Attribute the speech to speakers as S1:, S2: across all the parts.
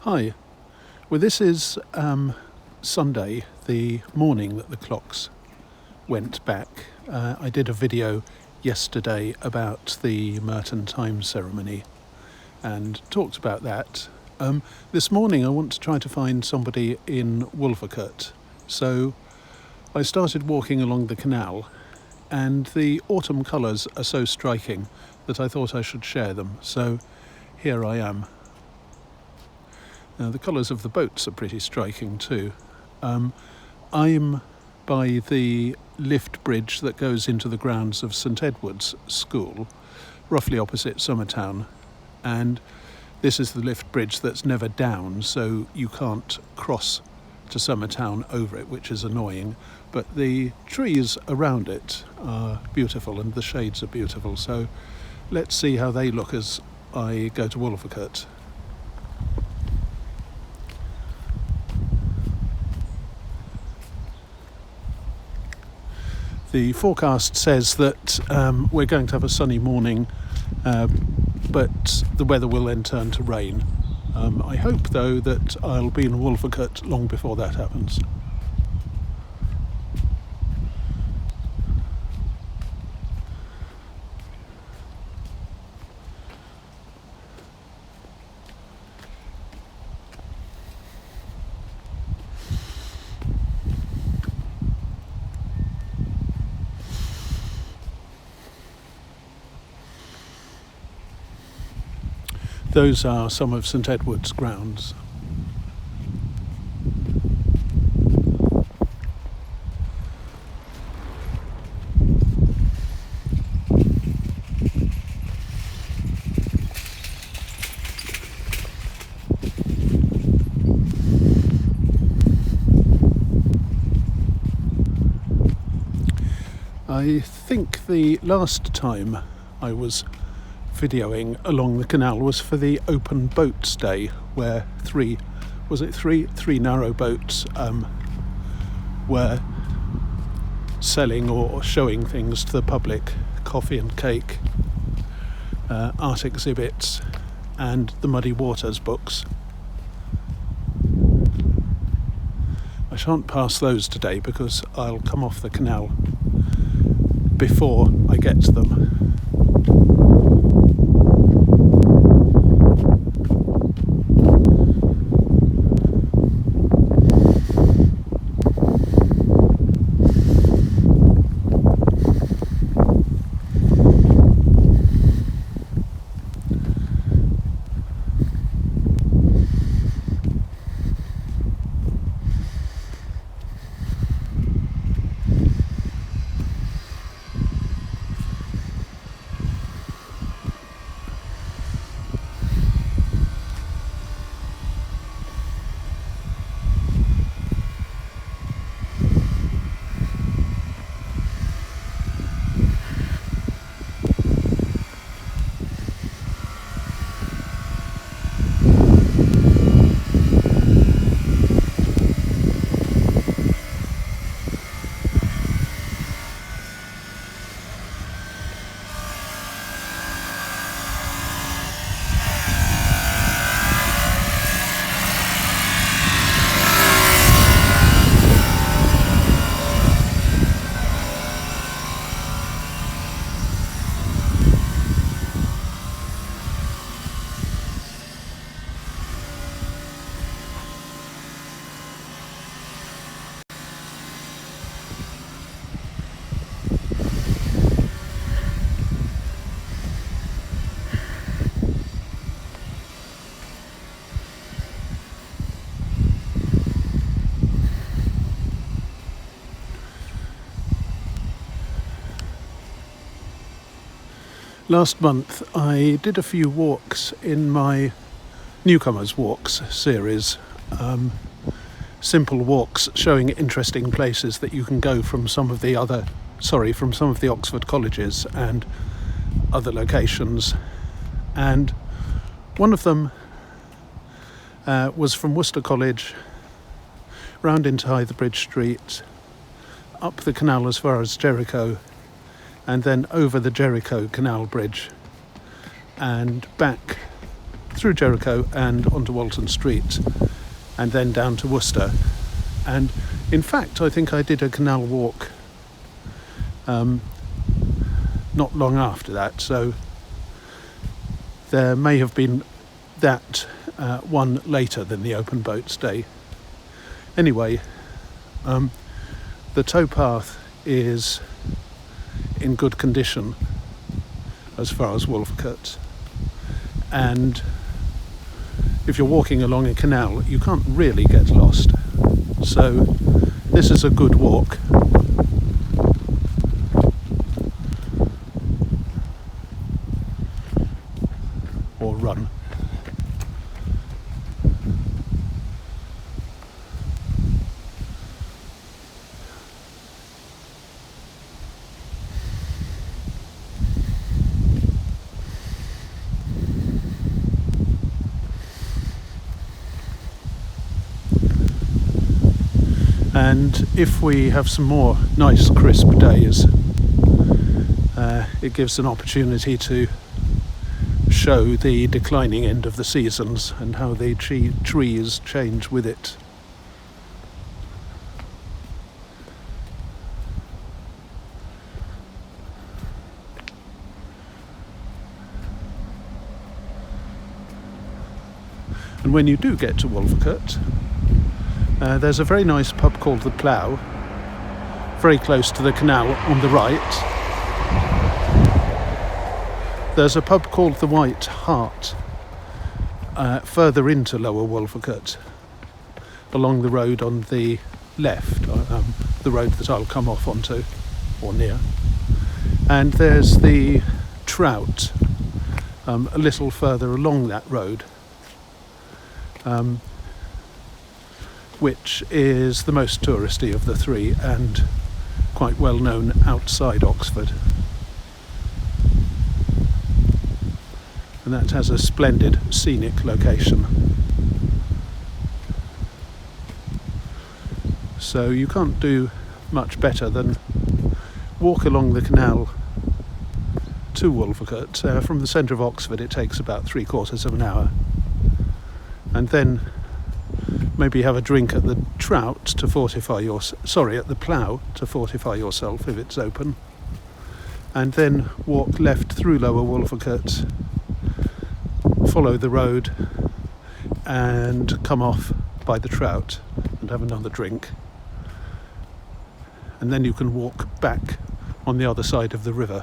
S1: Hi, well this is Sunday, the morning that the clocks went back. I did a video yesterday about the Merton time ceremony and talked about that. This morning I want to try to find somebody in Wolvercote, so I started walking along the canal, and the autumn colours are so striking that I thought I should share them, so here I am. The colours of the boats are pretty striking too. I'm by the lift bridge that goes into the grounds of St Edward's School, roughly opposite Summertown, and this is the lift bridge that's never down, so you can't cross to Summertown over it, which is annoying, but the trees around it are beautiful and the shades are beautiful, so let's see how they look as I go to Wolvercote. The forecast says that we're going to have a sunny morning, but the weather will then turn to rain. I hope, though, that I'll be in Wolvercote long before that happens. Those are some of St Edward's grounds. I think the last time I was videoing along the canal was for the open boats day, where three narrow boats were selling or showing things to the public: coffee and cake, art exhibits, and the Muddy Waters books. I shan't pass those today because I'll come off the canal before I get to them. Last month I did a few walks in my Newcomers Walks series, simple walks showing interesting places that you can go from some of the Oxford colleges and other locations, and one of them was from Worcester College, round into Highbridge Street, up the canal as far as Jericho, and then over the Jericho Canal Bridge and back through Jericho and onto Walton Street, and then down to Worcester. And in fact, I think I did a canal walk not long after that, so there may have been that one later than the open boats day. Anyway, the towpath is in good condition as far as Wolvercote, and if you're walking along a canal you can't really get lost, so this is a good walk. Or run. And if we have some more nice crisp days, it gives an opportunity to show the declining end of the seasons and how the trees change with it. And when you do get to Wolvercote, there's a very nice pub called The Plough, very close to the canal on the right. There's a pub called the White Hart further into Lower Wolvercote, along the road on the left, the road that I'll come off onto, or near. And there's the Trout a little further along that road, which is the most touristy of the three and quite well known outside Oxford. And that has a splendid scenic location. So you can't do much better than walk along the canal to Wolvercote. From the centre of Oxford it takes about 3/4 of an hour. And then maybe have a drink at the Trout to fortify at the Plough to fortify yourself if it's open. And then walk left through Lower Wolvercote, follow the road and come off by the Trout and have another drink, and then you can walk back on the other side of the river.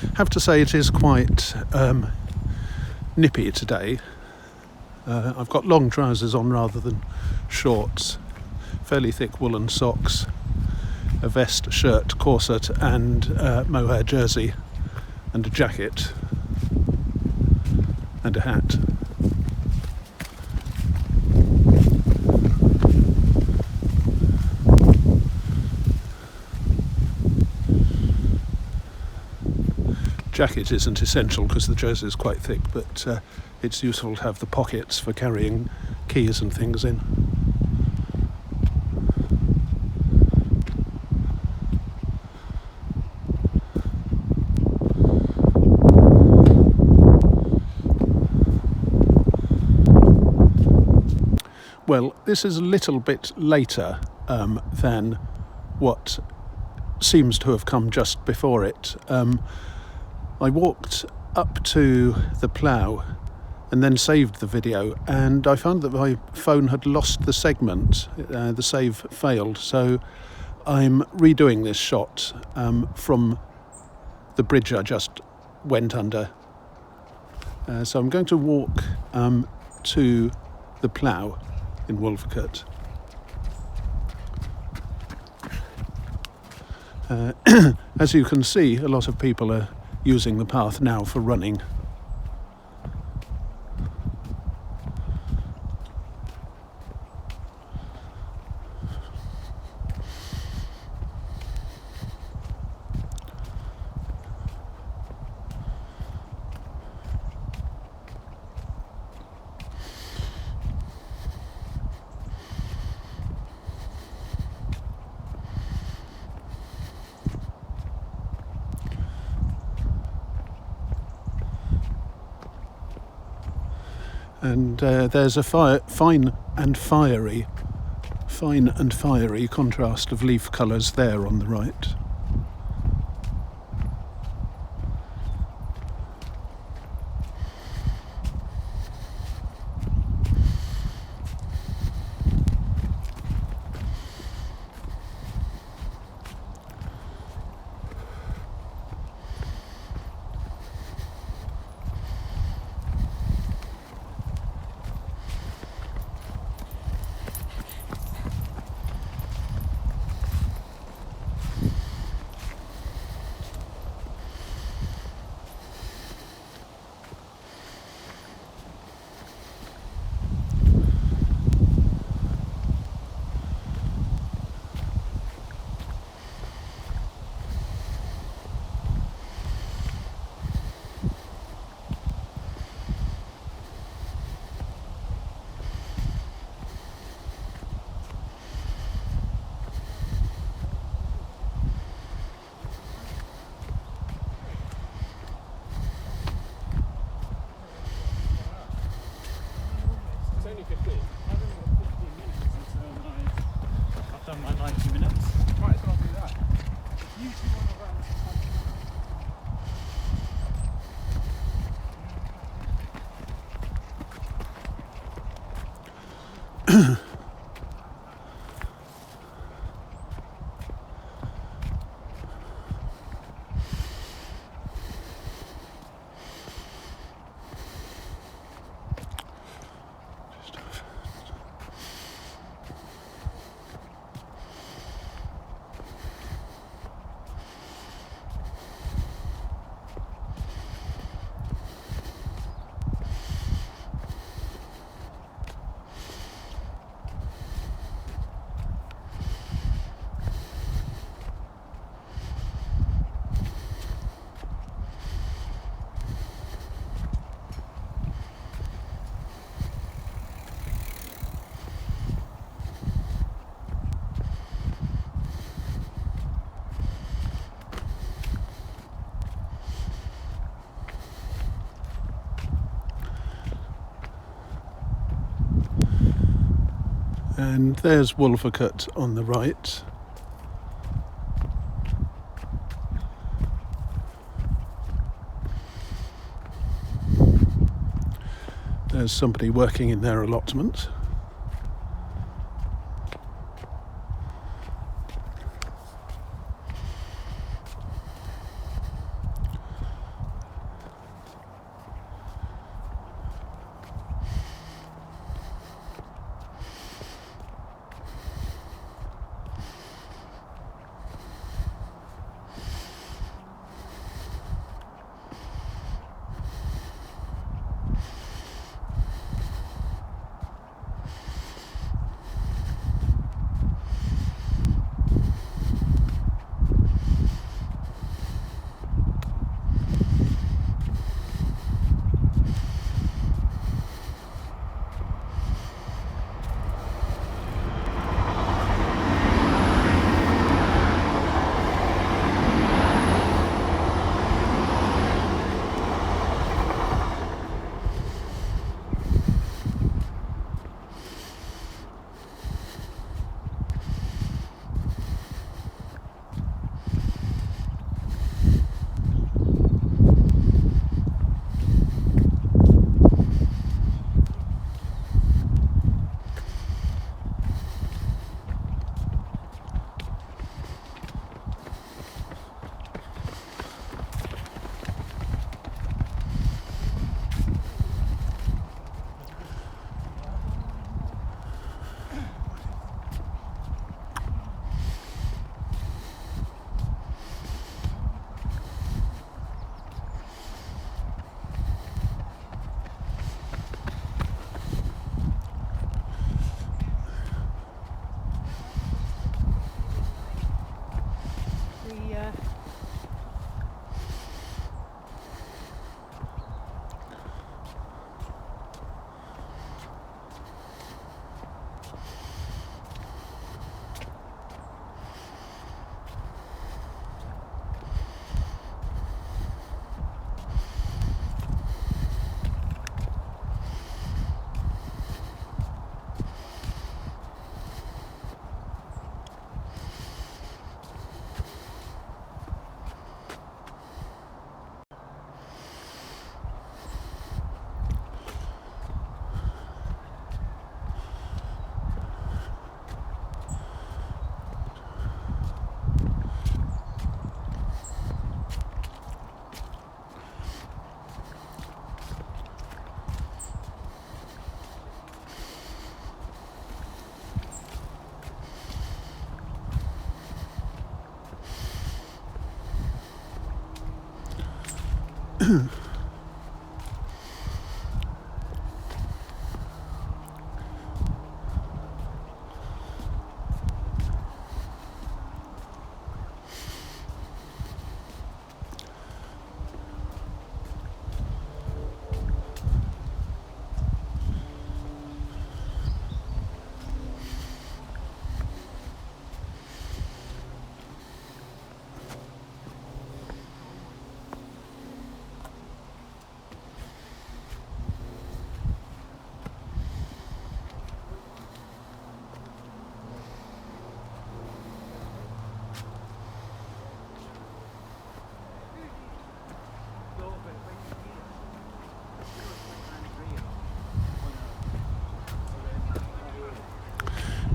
S1: I have to say it is quite nippy today. I've got long trousers on rather than shorts, fairly thick woolen socks, a vest, shirt, corset and mohair jersey, and a jacket and a hat. Jacket isn't essential because the jersey is quite thick, but it's useful to have the pockets for carrying keys and things in. Well, this is a little bit later than what seems to have come just before it. I walked up to the Plough and then saved the video, and I found that my phone had lost the segment. The save failed, so I'm redoing this shot from the bridge I just went under. So I'm going to walk to the Plough in Wolvercote. As you can see, a lot of people are using the path now for running. And there's a fine and fiery contrast of leaf colours there on the right.
S2: I've done my 90 minutes. Might as well do that. Usually want to run
S1: And there's Wolvercote on the right. There's somebody working in their allotment.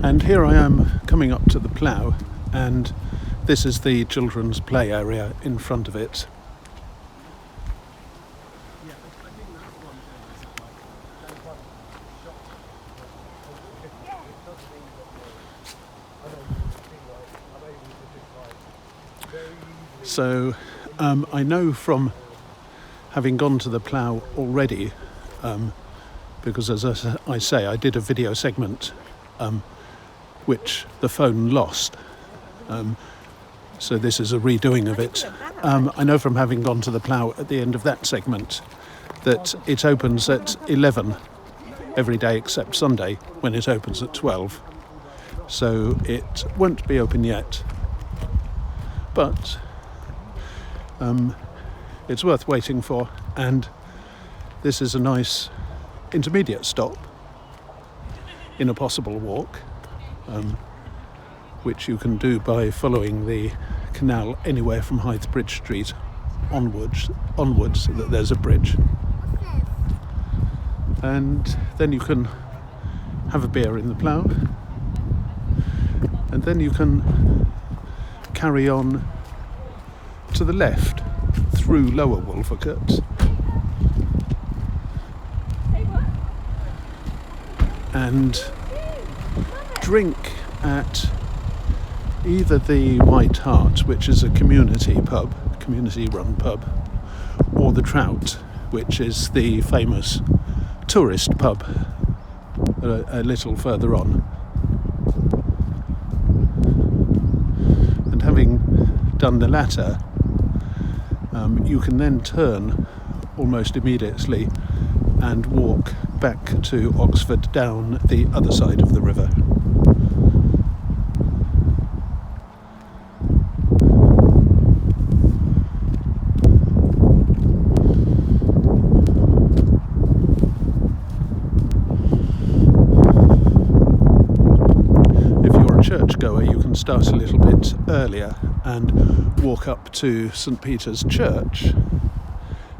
S1: And here I am coming up to the plough, and this is the children's play area in front of it. So I know from having gone to the plough already, because as I say, I did a video segment which the phone lost. So this is a redoing of it. I know from having gone to the plough at the end of that segment that it opens at 11 every day except Sunday, when it opens at 12. So it won't be open yet. But it's worth waiting for, and this is a nice intermediate stop in a possible walk, which you can do by following the canal anywhere from Hythe Bridge Street onwards so that there's a bridge. And then you can have a beer in the plough, and then you can carry on to the left through Lower Wolvercote and drink at either the White Hart, which is a community-run pub, or the Trout, which is the famous tourist pub a little further on. And having done the latter, you can then turn almost immediately and walk back to Oxford down the other side of the river. If you're a churchgoer, you can start a little bit earlier and walk up to St Peter's Church,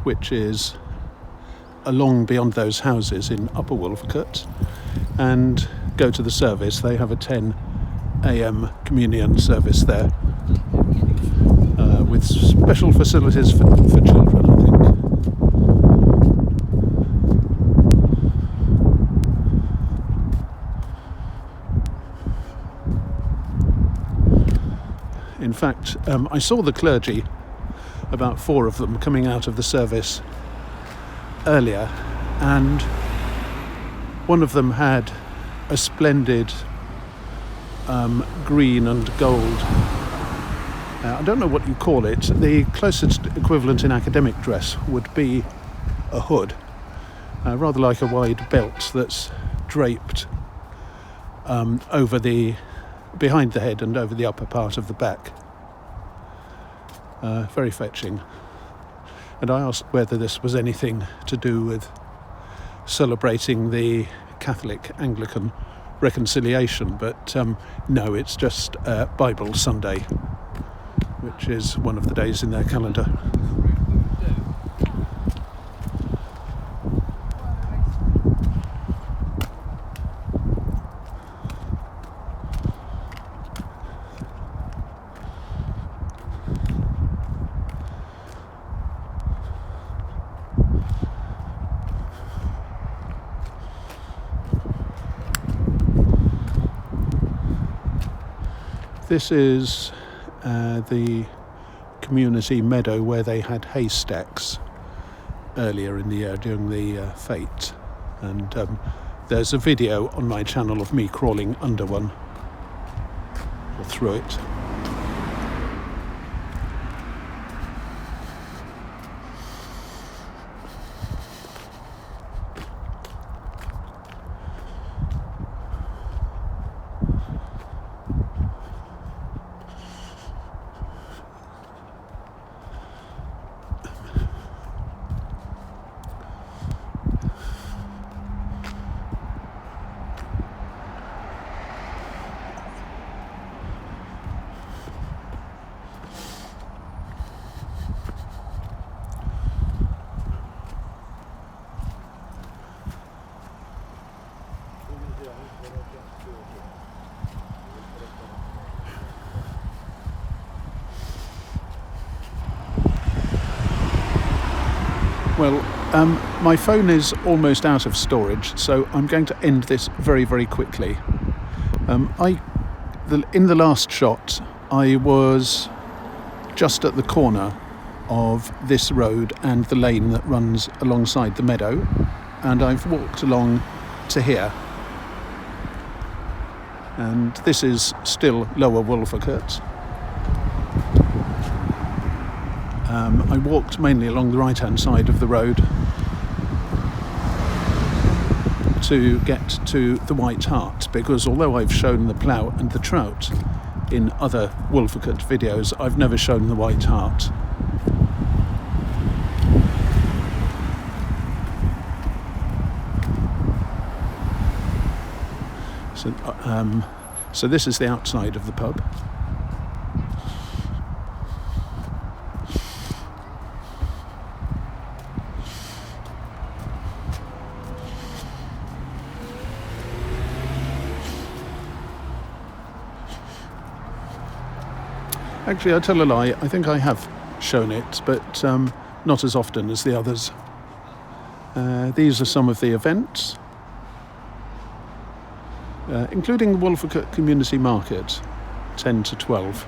S1: which is along beyond those houses in Upper Wolvercote, and go to the service. They have a 10 a.m. communion service there, with special facilities for children, I think. In fact, I saw the clergy, about 4 of them, coming out of the service earlier, and one of them had a splendid green and gold, I don't know what you call it, the closest equivalent in academic dress would be a hood, rather like a wide belt that's draped over behind the head and over the upper part of the back. Very fetching. And I asked whether this was anything to do with celebrating the Catholic-Anglican reconciliation, but no, it's just Bible Sunday, which is one of the days in their calendar. This is the community meadow where they had haystacks earlier in the year during the fete, and there's a video on my channel of me crawling under one, or through it. Well, my phone is almost out of storage, so I'm going to end this very, very quickly. In the last shot, I was just at the corner of this road and the lane that runs alongside the meadow, and I've walked along to here. And this is still Lower Wolvercote. I walked mainly along the right-hand side of the road to get to the White Hart, because although I've shown the plough and the trout in other Wolvercote videos, I've never shown the White Hart. So this is the outside of the pub. Actually, I tell a lie, I think I have shown it, but not as often as the others. These are some of the events, including the Wolvercote Community Market, 10 to 12,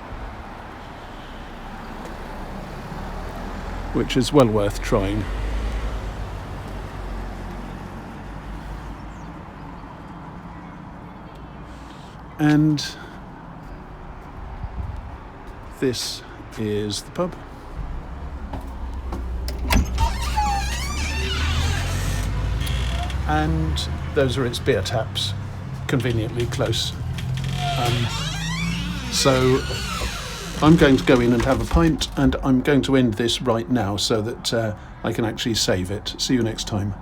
S1: which is well worth trying. And this is the pub. And those are its beer taps, conveniently close. So I'm going to go in and have a pint, and I'm going to end this right now so that I can actually save it. See you next time.